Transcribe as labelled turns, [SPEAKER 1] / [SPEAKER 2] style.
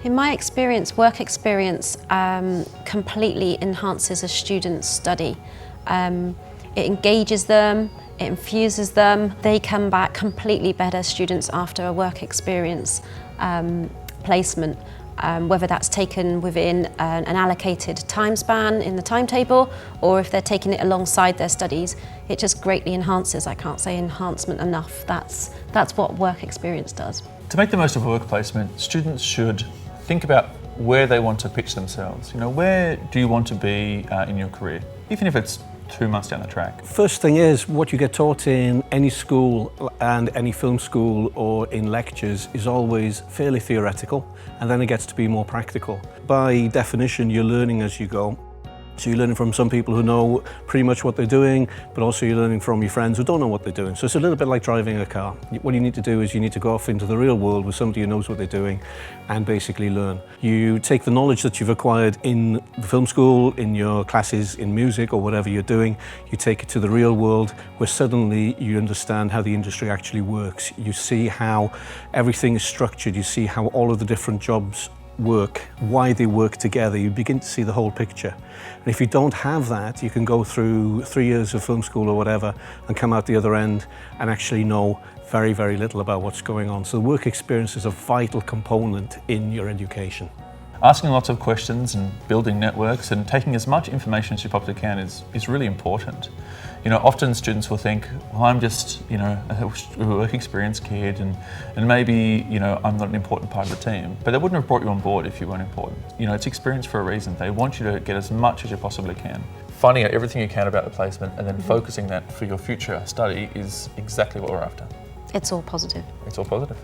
[SPEAKER 1] In my experience, work experience completely enhances a student's study. It engages them, it infuses them. They come back completely better students after a work experience placement, whether that's taken within an allocated time span in the timetable, or if they're taking it alongside their studies. It just greatly enhances. I can't say enhancement enough. That's what work experience does.
[SPEAKER 2] To make the most of a work placement, students should think about where they want to pitch themselves. You know, where do you want to be in your career, even if it's 2 months down the track?
[SPEAKER 3] First thing is, what you get taught in any school and any film school or in lectures is always fairly theoretical, and then it gets to be more practical. By definition, you're learning as you go. So you're learning from some people who know pretty much what they're doing, but also you're learning from your friends who don't know what they're doing. So it's a little bit like driving a car. What you need to do is you need to go off into the real world with somebody who knows what they're doing and basically learn. You take the knowledge that you've acquired in the film school, in your classes in music or whatever you're doing, you take it to the real world where suddenly you understand how the industry actually works. You see how everything is structured, you see how all of the different jobs work, why they work together. You begin to see the whole picture. And if you don't have that, you can go through 3 years of film school or whatever and come out the other end and actually know very, very little about what's going on. So the work experience is a vital component in your education.
[SPEAKER 2] Asking lots of questions and building networks and taking as much information as you possibly can is really important. You know, often students will think, well, I'm just, you know, a work experience kid and maybe, you know, I'm not an important part of the team. But they wouldn't have brought you on board if you weren't important. You know, it's experience for a reason. They want you to get as much as you possibly can. Finding out everything you can about the placement and then focusing that for your future study is exactly what we're after.
[SPEAKER 1] It's all positive.
[SPEAKER 2] It's all positive.